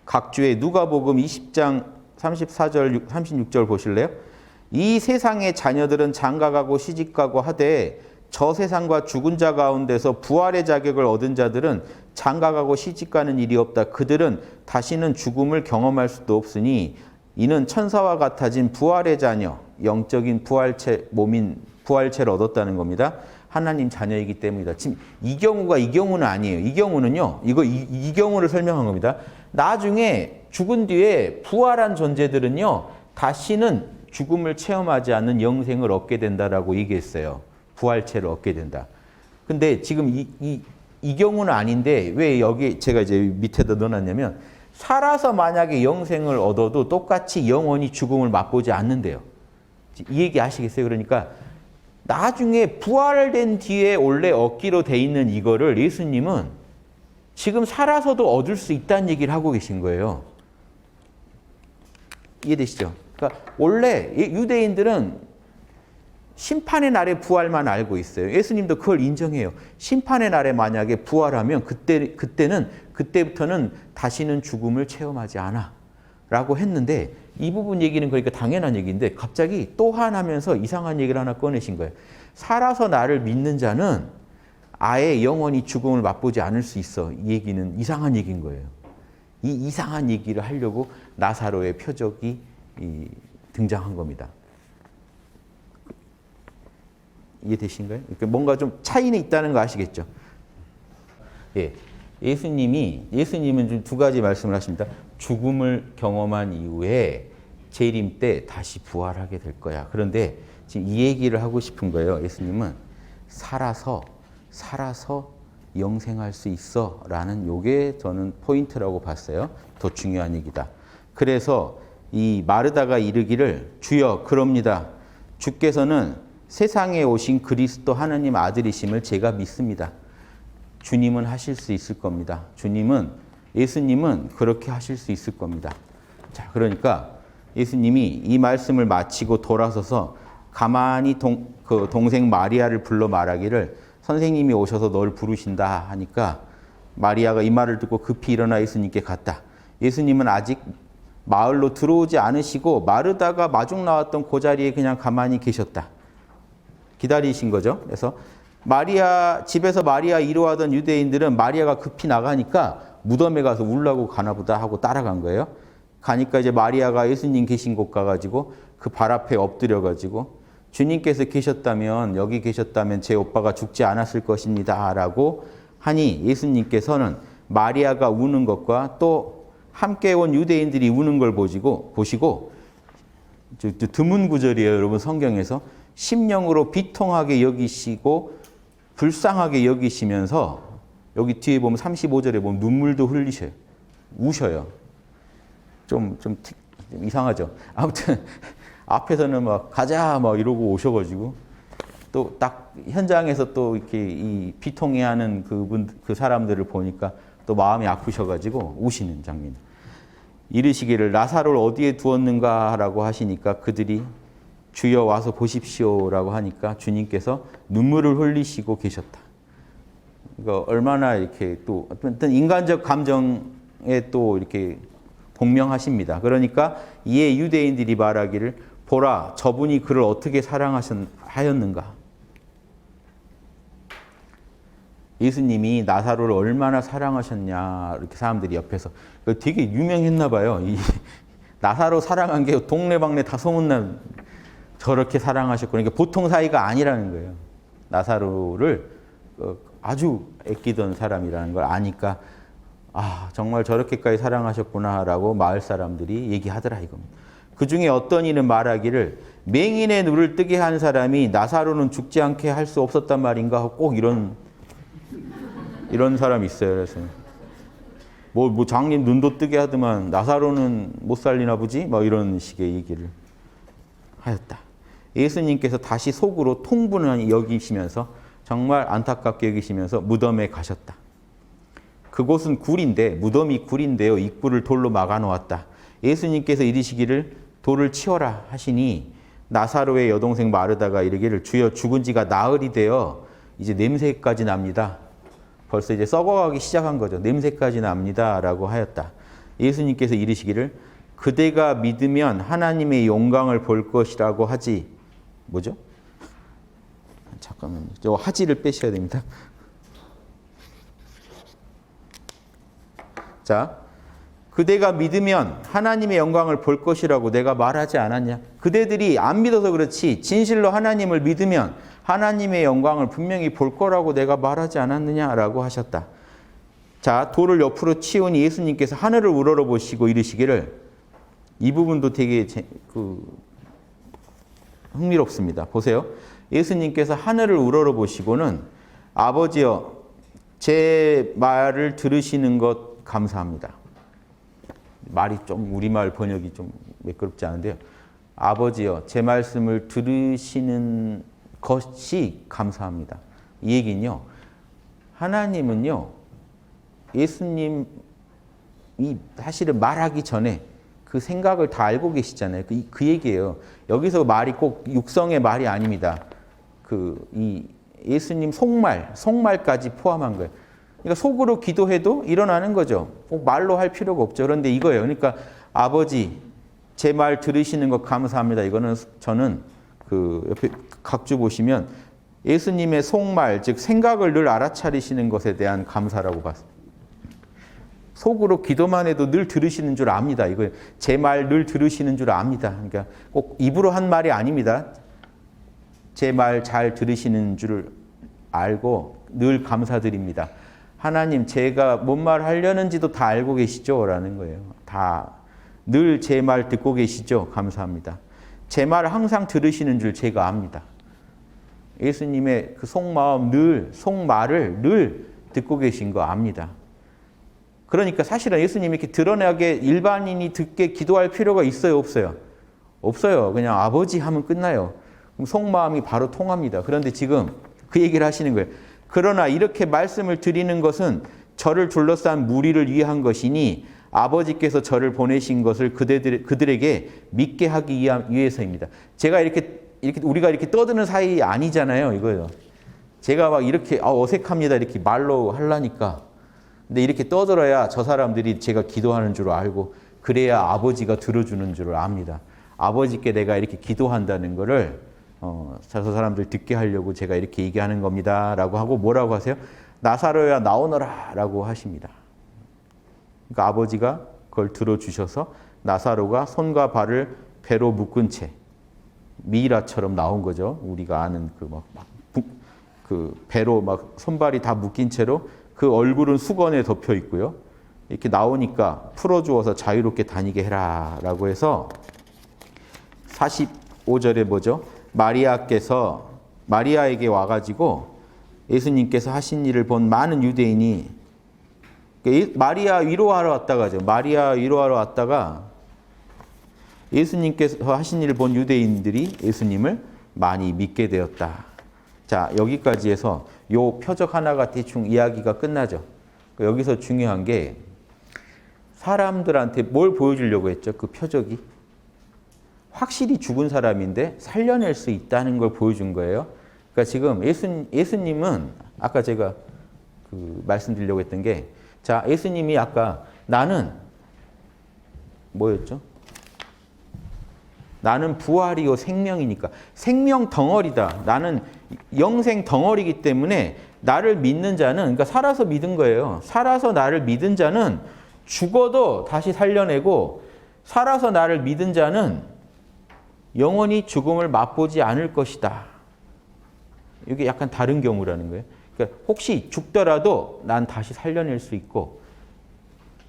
각주에 누가복음 20장 34절 36절 보실래요? 이 세상의 자녀들은 장가가고 시집가고 하되 저 세상과 죽은 자 가운데서 부활의 자격을 얻은 자들은 장가가고 시집가는 일이 없다. 그들은 다시는 죽음을 경험할 수도 없으니 이는 천사와 같아진 부활의 자녀, 영적인 몸인 부활체를 얻었다는 겁니다. 하나님 자녀이기 때문이다. 지금 이 경우는 아니에요. 이 경우는요. 이 경우를 설명한 겁니다. 나중에 죽은 뒤에 부활한 존재들은요. 다시는 죽음을 체험하지 않는 영생을 얻게 된다라고 얘기했어요. 부활체를 얻게 된다. 근데 지금 이 경우는 아닌데 왜 여기 제가 이제 밑에다 넣어놨냐면, 살아서 만약에 영생을 얻어도 똑같이 영원히 죽음을 맛보지 않는데요. 이 얘기 아시겠어요? 그러니까 나중에 부활된 뒤에 원래 얻기로 돼 있는 이거를 예수님은 지금 살아서도 얻을 수 있다는 얘기를 하고 계신 거예요. 이해되시죠? 그러니까 원래 유대인들은 심판의 날의 부활만 알고 있어요. 예수님도 그걸 인정해요. 심판의 날에 만약에 부활하면 그때부터는 다시는 죽음을 체험하지 않아 라고 했는데, 이 부분 얘기는 그러니까 당연한 얘기인데 갑자기 또한 하면서 이상한 얘기를 하나 꺼내신 거예요. 살아서 나를 믿는 자는 아예 영원히 죽음을 맛보지 않을 수 있어. 이 얘기는 이상한 얘기인 거예요. 이 이상한 얘기를 하려고 나사로의 표적이 등장한 겁니다. 이해되신가요? 그러니까 뭔가 좀 차이는 있다는 거 아시겠죠? 예. 예수님은 좀 두 가지 말씀을 하십니다. 죽음을 경험한 이후에 재림 때 다시 부활하게 될 거야. 그런데 지금 이 얘기를 하고 싶은 거예요. 예수님은 살아서 영생할 수 있어 라는 요게 저는 포인트라고 봤어요. 더 중요한 얘기다. 그래서 이 마르다가 이르기를 주여 그럽니다. 주께서는 세상에 오신 그리스도 하나님 아들이심을 제가 믿습니다. 주님은 하실 수 있을 겁니다. 예수님은 그렇게 하실 수 있을 겁니다. 자, 그러니까 예수님이 이 말씀을 마치고 돌아서서 가만히 동생 마리아를 불러 말하기를 선생님이 오셔서 널 부르신다 하니까 마리아가 이 말을 듣고 급히 일어나 예수님께 갔다. 예수님은 아직 마을로 들어오지 않으시고 마르다가 마중 나왔던 그 자리에 그냥 가만히 계셨다. 기다리신 거죠. 그래서 집에서 마리아 이루하던 유대인들은 마리아가 급히 나가니까 무덤에 가서 울라고 가나 보다 하고 따라간 거예요. 가니까 이제 마리아가 예수님 계신 곳 가가지고 그 발 앞에 엎드려가지고 주님께서 여기 계셨다면 제 오빠가 죽지 않았을 것입니다 라고 하니, 예수님께서는 마리아가 우는 것과 또 함께 온 유대인들이 우는 걸 보시고 드문 구절이에요. 여러분 성경에서 심령으로 비통하게 여기시고 불쌍하게 여기시면서, 여기 뒤에 보면 35절에 보면 눈물도 흘리셔요. 우셔요. 좀 이상하죠. 아무튼 앞에서는 막 가자 막 이러고 오셔가지고 또 딱 현장에서 또 이렇게 이 비통해하는 그 사람들을 보니까 또 마음이 아프셔가지고 우시는 장면. 이르시기를 나사로를 어디에 두었는가라고 하시니까 그들이 주여 와서 보십시오라고 하니까 주님께서 눈물을 흘리시고 계셨다. 그러니까 얼마나 이렇게 또 어떤 인간적 감정에 또 이렇게 공명하십니다. 그러니까 이에 유대인들이 말하기를 보라 저분이 그를 어떻게 사랑하였는가. 예수님이 나사로를 얼마나 사랑하셨냐 이렇게 사람들이 옆에서 되게 유명했나 봐요. 이 나사로 사랑한 게 동네방네 다 소문난 저렇게 사랑하셨고 그러니까 보통 사이가 아니라는 거예요. 나사로를 아주 아끼던 사람이라는 걸 아니까 아 정말 저렇게까지 사랑하셨구나라고 마을 사람들이 얘기하더라 이겁니다. 그 중에 어떤 이는 말하기를 맹인의 눈을 뜨게 한 사람이 나사로는 죽지 않게 할 수 없었단 말인가 꼭 이런 사람이 있어요. 그래서 뭐 장님 눈도 뜨게 하더만 나사로는 못 살리나 보지? 뭐 이런 식의 얘기를 하였다. 예수님께서 다시 속으로 통분을 여기시면서 정말 안타깝게 여기시면서 무덤에 가셨다. 그곳은 굴인데 무덤이 굴인데요. 입구를 돌로 막아 놓았다. 예수님께서 이르시기를 돌을 치워라 하시니 나사로의 여동생 마르다가 이르기를 주여 죽은 지가 나흘이 되어 이제 냄새까지 납니다. 벌써 이제 썩어가기 시작한 거죠. 냄새까지 납니다. 라고 하였다. 예수님께서 이르시기를 그대가 믿으면 하나님의 영광을 볼 것이라고 하지. 뭐죠? 잠깐만요. 저 하지를 빼셔야 됩니다. 자, 그대가 믿으면 하나님의 영광을 볼 것이라고 내가 말하지 않았냐? 그대들이 안 믿어서 그렇지 진실로 하나님을 믿으면 하나님의 영광을 분명히 볼 거라고 내가 말하지 않았느냐라고 하셨다. 자, 돌을 옆으로 치우니 예수님께서 하늘을 우러러보시고 이르시기를 이 부분도 되게 흥미롭습니다. 보세요. 예수님께서 하늘을 우러러보시고는 아버지여 제 말을 들으시는 것 감사합니다. 말이 좀 우리말 번역이 좀 매끄럽지 않은데요. 아버지여 제 말씀을 들으시는 것이 감사합니다. 이 얘기는요. 하나님은요. 예수님이 사실은 말하기 전에 그 생각을 다 알고 계시잖아요. 그 얘기예요. 여기서 말이 꼭 육성의 말이 아닙니다. 이 예수님 속말까지 포함한 거예요. 그러니까 속으로 기도해도 일어나는 거죠. 꼭 말로 할 필요가 없죠. 그런데 이거예요. 그러니까 아버지 제 말 들으시는 것 감사합니다. 이거는 저는 옆에 각주 보시면 예수님의 속말, 즉 생각을 늘 알아차리시는 것에 대한 감사라고 봤습니다. 속으로 기도만 해도 늘 들으시는 줄 압니다. 이거 제 말 늘 들으시는 줄 압니다. 그러니까 꼭 입으로 한 말이 아닙니다. 제 말 잘 들으시는 줄 알고 늘 감사드립니다. 하나님 제가 뭔 말 하려는지도 다 알고 계시죠? 라는 거예요. 다 늘 제 말 듣고 계시죠? 감사합니다. 제 말을 항상 들으시는 줄 제가 압니다. 예수님의 그 속마음 속말을 늘 듣고 계신 거 압니다. 그러니까 사실은 예수님이 이렇게 드러나게 일반인이 듣게 기도할 필요가 있어요? 없어요? 없어요. 그냥 아버지 하면 끝나요. 그럼 속마음이 바로 통합니다. 그런데 지금 그 얘기를 하시는 거예요. 그러나 이렇게 말씀을 드리는 것은 저를 둘러싼 무리를 위한 것이니 아버지께서 저를 보내신 것을 그들에게 믿게 하기 위해서입니다. 제가 이렇게 우리가 이렇게 떠드는 사이 아니잖아요. 이거요. 제가 막 이렇게 어색합니다. 이렇게 말로 하려니까. 근데 이렇게 떠들어야 저 사람들이 제가 기도하는 줄 알고 그래야 아버지가 들어주는 줄 압니다. 아버지께 내가 이렇게 기도한다는 거를 저 사람들 듣게 하려고 제가 이렇게 얘기하는 겁니다. 라고 하고 뭐라고 하세요? 나사로야 나오너라 라고 하십니다. 그러니까 아버지가 그걸 들어주셔서 나사로가 손과 발을 배로 묶은 채 미이라처럼 나온 거죠. 우리가 아는 그 배로 막 손발이 다 묶인 채로 그 얼굴은 수건에 덮여 있고요. 이렇게 나오니까 풀어주어서 자유롭게 다니게 해라 라고 해서 45절에 뭐죠? 마리아에게 와가지고 예수님께서 하신 일을 본 많은 유대인이 마리아 위로하러 왔다가죠. 마리아 위로하러 왔다가 예수님께서 하신 일을 본 유대인들이 예수님을 많이 믿게 되었다. 자, 여기까지 해서 요 표적 하나가 대충 이야기가 끝나죠. 여기서 중요한 게 사람들한테 뭘 보여주려고 했죠? 그 표적이. 확실히 죽은 사람인데 살려낼 수 있다는 걸 보여준 거예요. 그러니까 지금 예수님은 아까 제가 말씀드리려고 했던 게, 자, 예수님이 아까 나는 뭐였죠? 나는 부활이요 생명이니까 생명 덩어리다. 나는 영생 덩어리이기 때문에 나를 믿는 자는, 그러니까 살아서 믿은 거예요. 살아서 나를 믿은 자는 죽어도 다시 살려내고, 살아서 나를 믿은 자는 영원히 죽음을 맛보지 않을 것이다. 이게 약간 다른 경우라는 거예요. 그러니까 혹시 죽더라도 난 다시 살려낼 수 있고,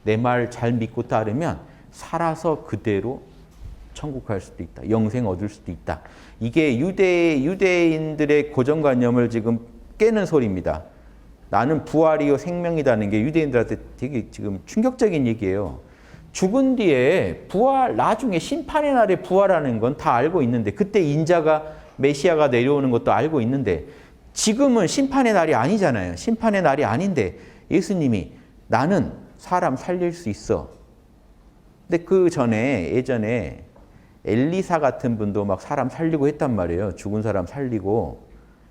내 말 잘 믿고 따르면 살아서 그대로 천국 갈 수도 있다. 영생 얻을 수도 있다. 이게 유대인들의 고정관념을 지금 깨는 소리입니다. 나는 부활이요 생명이라는 게 유대인들한테 되게 지금 충격적인 얘기예요. 죽은 뒤에 부활, 나중에 심판의 날에 부활하는 건 다 알고 있는데, 그때 인자가 메시아가 내려오는 것도 알고 있는데, 지금은 심판의 날이 아니잖아요. 심판의 날이 아닌데 예수님이 나는 사람 살릴 수 있어. 근데 그 전에 예전에 엘리사 같은 분도 막 사람 살리고 했단 말이에요. 죽은 사람 살리고.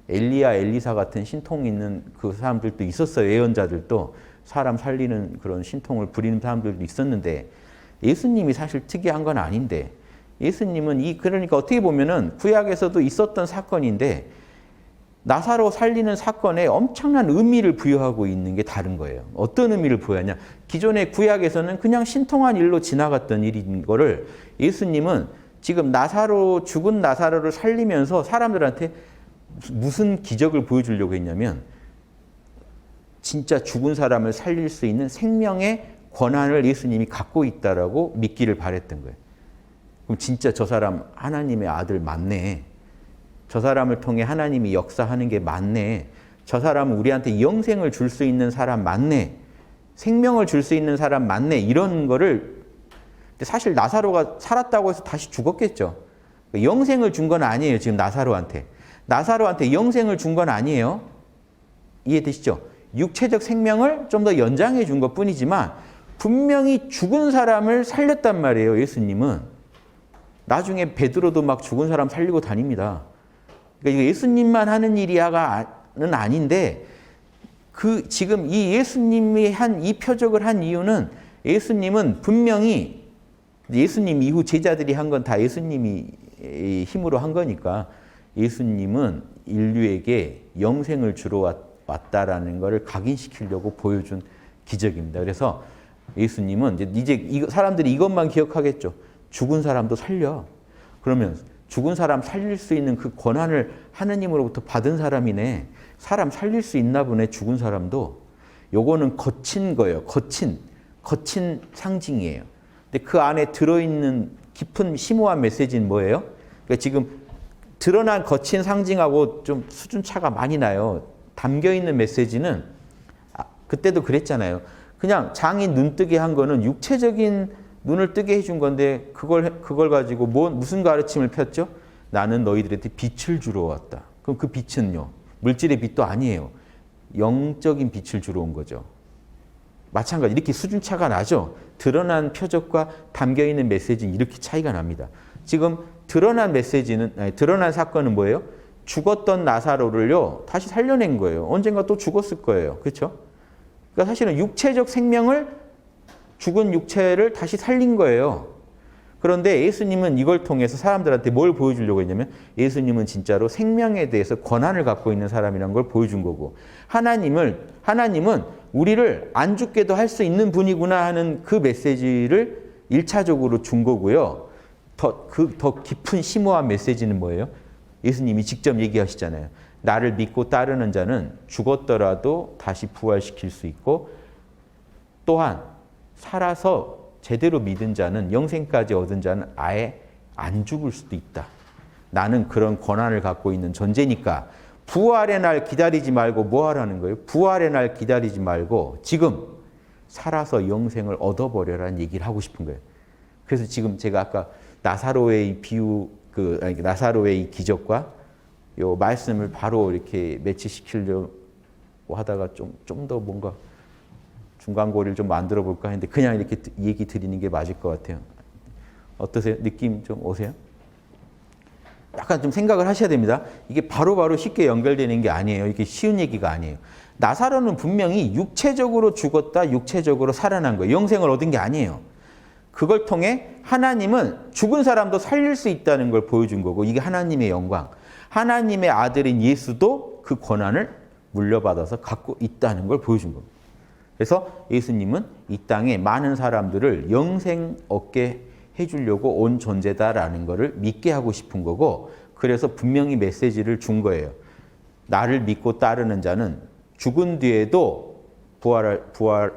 엘리야, 엘리사 같은 신통 있는 그 사람들도 있었어요. 예언자들도 사람 살리는 그런 신통을 부리는 사람들도 있었는데, 예수님이 사실 특이한 건 아닌데, 예수님은 그러니까 어떻게 보면은 구약에서도 있었던 사건인데 나사로 살리는 사건에 엄청난 의미를 부여하고 있는 게 다른 거예요. 어떤 의미를 부여하냐? 기존의 구약에서는 그냥 신통한 일로 지나갔던 일인 거를 예수님은 지금 죽은 나사로를 살리면서 사람들한테 무슨 기적을 보여주려고 했냐면, 진짜 죽은 사람을 살릴 수 있는 생명의 권한을 예수님이 갖고 있다라고 믿기를 바랬던 거예요. 그럼 진짜 저 사람 하나님의 아들 맞네. 저 사람을 통해 하나님이 역사하는 게 맞네. 저 사람은 우리한테 영생을 줄 수 있는 사람 맞네. 생명을 줄 수 있는 사람 맞네. 이런 거를, 사실 나사로가 살았다고 해서 다시 죽었겠죠. 영생을 준 건 아니에요. 지금 나사로한테 영생을 준 건 아니에요. 이해되시죠? 육체적 생명을 좀 더 연장해 준 것 뿐이지만 분명히 죽은 사람을 살렸단 말이에요. 예수님은. 나중에 베드로도 막 죽은 사람 살리고 다닙니다. 그러니까 예수님만 하는 일이야가는 아닌데, 지금 이 예수님이 이 표적을 한 이유는, 예수님은 분명히 예수님 이후 제자들이 한 건 다 예수님이 힘으로 한 거니까, 예수님은 인류에게 영생을 주러 왔다라는 것을 각인시키려고 보여준 기적입니다. 그래서 예수님은 이제 사람들이 이것만 기억하겠죠. 죽은 사람도 살려. 그러면 죽은 사람 살릴 수 있는 그 권한을 하느님으로부터 받은 사람이네. 사람 살릴 수 있나 보네, 죽은 사람도. 요거는 거친 거예요. 거친 상징이에요. 근데 그 안에 들어있는 깊은 심오한 메시지는 뭐예요? 그러니까 지금 드러난 거친 상징하고 좀 수준 차가 많이 나요. 담겨있는 메시지는, 그때도 그랬잖아요. 그냥 장인 눈 뜨게 한 거는 육체적인 눈을 뜨게 해준 건데, 그걸 가지고 무슨 가르침을 폈죠? 나는 너희들한테 빛을 주러 왔다. 그럼 그 빛은요, 물질의 빛도 아니에요. 영적인 빛을 주러 온 거죠. 마찬가지, 이렇게 수준 차가 나죠. 드러난 표적과 담겨있는 메시지는 이렇게 차이가 납니다. 지금 드러난 사건은 뭐예요? 죽었던 나사로를요, 다시 살려낸 거예요. 언젠가 또 죽었을 거예요. 그렇죠? 그러니까 사실은 육체적 생명을, 죽은 육체를 다시 살린 거예요. 그런데 예수님은 이걸 통해서 사람들한테 뭘 보여주려고 했냐면, 예수님은 진짜로 생명에 대해서 권한을 갖고 있는 사람이라는 걸 보여준 거고, 하나님은 우리를 안 죽게도 할 수 있는 분이구나 하는 그 메시지를 1차적으로 준 거고요. 더 깊은 심오한 메시지는 뭐예요? 예수님이 직접 얘기하시잖아요. 나를 믿고 따르는 자는 죽었더라도 다시 부활시킬 수 있고, 또한 살아서 제대로 믿은 자는, 영생까지 얻은 자는 아예 안 죽을 수도 있다. 나는 그런 권한을 갖고 있는 존재니까 부활의 날 기다리지 말고 뭐 하라는 거예요? 부활의 날 기다리지 말고 지금 살아서 영생을 얻어버려라는 얘기를 하고 싶은 거예요. 그래서 지금 제가 아까 나사로의 비유, 나사로의 이 기적과 요 말씀을 바로 이렇게 매치시키려고 하다가 좀 더 뭔가 중간고리를 좀 만들어 볼까 했는데, 그냥 이렇게 얘기 드리는 게 맞을 것 같아요. 어떠세요? 느낌 좀 오세요? 약간 좀 생각을 하셔야 됩니다. 이게 바로바로 쉽게 연결되는 게 아니에요. 이게 쉬운 얘기가 아니에요. 나사로는 분명히 육체적으로 죽었다, 육체적으로 살아난 거예요. 영생을 얻은 게 아니에요. 그걸 통해 하나님은 죽은 사람도 살릴 수 있다는 걸 보여준 거고, 이게 하나님의 영광. 하나님의 아들인 예수도 그 권한을 물려받아서 갖고 있다는 걸 보여준 겁니다. 그래서 예수님은 이 땅에 많은 사람들을 영생 얻게 해주려고 온 존재다라는 것을 믿게 하고 싶은 거고, 그래서 분명히 메시지를 준 거예요. 나를 믿고 따르는 자는 죽은 뒤에도 부활할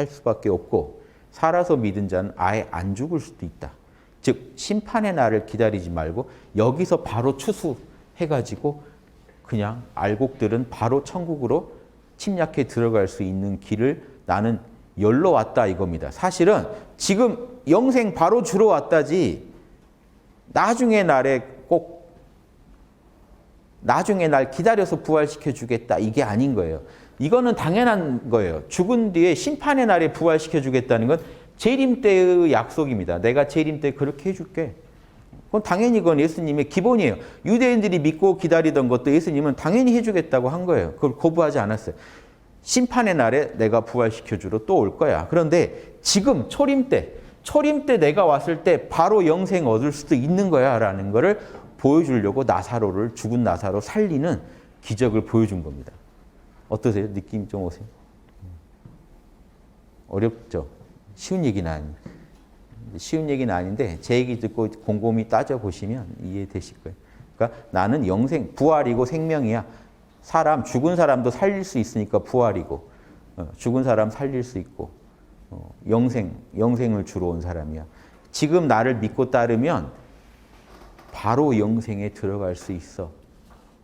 수밖에 없고, 살아서 믿은 자는 아예 안 죽을 수도 있다. 즉 심판의 날을 기다리지 말고 여기서 바로 추수해가지고 그냥 알곡들은 바로 천국으로 침략해 들어갈 수 있는 길을 나는 열러 왔다 이겁니다. 사실은 지금 영생 바로 주러 왔다지 나중에 날에 꼭 나중에 날 기다려서 부활시켜 주겠다 이게 아닌 거예요. 이거는 당연한 거예요. 죽은 뒤에 심판의 날에 부활시켜 주겠다는 건 재림 때의 약속입니다. 내가 재림 때 그렇게 해줄게. 그건 당연히 그건 예수님의 기본이에요. 유대인들이 믿고 기다리던 것도 예수님은 당연히 해주겠다고 한 거예요. 그걸 거부하지 않았어요. 심판의 날에 내가 부활시켜 주러 또 올 거야. 그런데 지금 초림 때 내가 왔을 때 바로 영생 얻을 수도 있는 거야 라는 거를 보여주려고 나사로를 죽은 나사로 살리는 기적을 보여준 겁니다. 어떠세요? 느낌 좀 오세요? 어렵죠? 쉬운 얘기는 아닙니다. 쉬운 얘기는 아닌데 제 얘기 듣고 곰곰이 따져보시면 이해되실 거예요. 그러니까 나는 영생, 부활이고 생명이야. 죽은 사람도 살릴 수 있으니까 부활이고 죽은 사람 살릴 수 있고 영생을 주러 온 사람이야. 지금 나를 믿고 따르면 바로 영생에 들어갈 수 있어.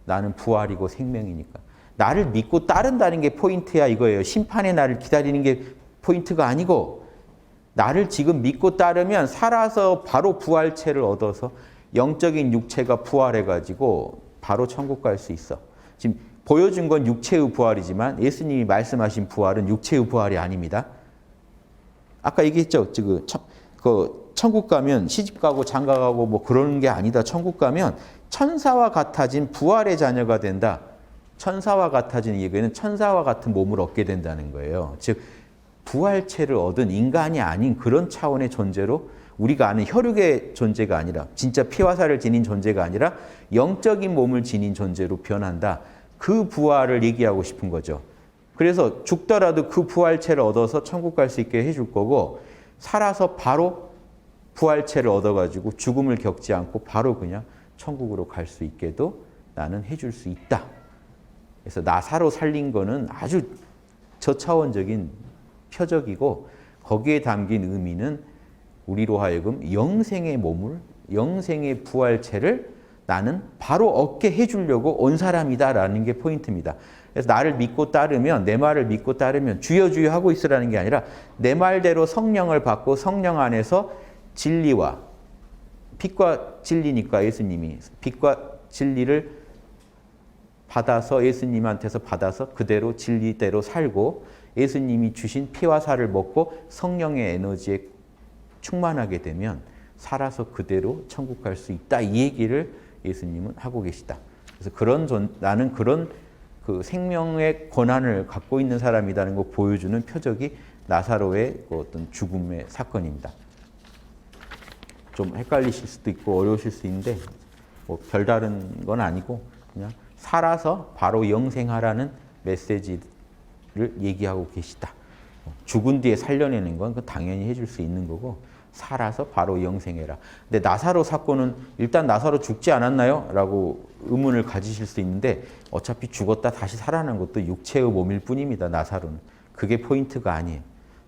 나는 부활이고 생명이니까. 나를 믿고 따른다는 게 포인트야 이거예요. 심판의 날을 기다리는 게 포인트가 아니고 나를 지금 믿고 따르면 살아서 바로 부활체를 얻어서 영적인 육체가 부활해가지고 바로 천국 갈 수 있어. 지금 보여준 건 육체의 부활이지만 예수님이 말씀하신 부활은 육체의 부활이 아닙니다. 아까 얘기했죠. 천국 가면 시집 가고 장가 가고 뭐 그러는 게 아니다. 천국 가면 천사와 같아진 부활의 자녀가 된다. 천사와 같아진 얘기는 천사와 같은 몸을 얻게 된다는 거예요. 즉 부활체를 얻은 인간이 아닌 그런 차원의 존재로 우리가 아는 혈육의 존재가 아니라 진짜 피와 살을 지닌 존재가 아니라 영적인 몸을 지닌 존재로 변한다. 그 부활을 얘기하고 싶은 거죠. 그래서 죽더라도 그 부활체를 얻어서 천국 갈 수 있게 해줄 거고 살아서 바로 부활체를 얻어가지고 죽음을 겪지 않고 바로 그냥 천국으로 갈 수 있게도 나는 해줄 수 있다. 그래서 나사로 살린 거는 아주 저차원적인 표적이고 거기에 담긴 의미는 우리로 하여금 영생의 몸을, 영생의 부활체를 나는 바로 얻게 해주려고 온 사람이다라는 게 포인트입니다. 그래서 나를 믿고 따르면, 내 말을 믿고 따르면 주여 주여 하고 있으라는 게 아니라 내 말대로 성령을 받고 성령 안에서 진리와 빛과 진리니까 예수님이 빛과 진리를 받아서 예수님한테서 받아서 그대로 진리대로 살고 예수님이 주신 피와 살을 먹고 성령의 에너지에 충만하게 되면 살아서 그대로 천국 갈 수 있다. 이 얘기를 예수님은 하고 계시다. 그래서 나는 그런 그 생명의 권한을 갖고 있는 사람이라는 걸 보여주는 표적이 나사로의 그 어떤 죽음의 사건입니다. 좀 헷갈리실 수도 있고 어려우실 수 있는데 뭐 별다른 건 아니고 그냥 살아서 바로 영생하라는 메시지를 얘기하고 계시다. 죽은 뒤에 살려내는 건 당연히 해줄 수 있는 거고 살아서 바로 영생해라. 근데 나사로 사건은 일단 나사로 죽지 않았나요? 라고 의문을 가지실 수 있는데 어차피 죽었다 다시 살아난 것도 육체의 몸일 뿐입니다. 나사로는. 그게 포인트가 아니에요.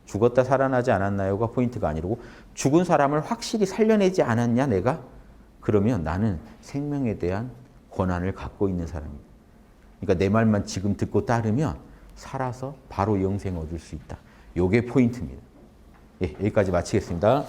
죽었다 살아나지 않았나요가 포인트가 아니고 죽은 사람을 확실히 살려내지 않았냐 내가? 그러면 나는 생명에 대한 권한을 갖고 있는 사람입니다. 그러니까 내 말만 지금 듣고 따르면 살아서 바로 영생 얻을 수 있다. 요게 포인트입니다. 예, 여기까지 마치겠습니다.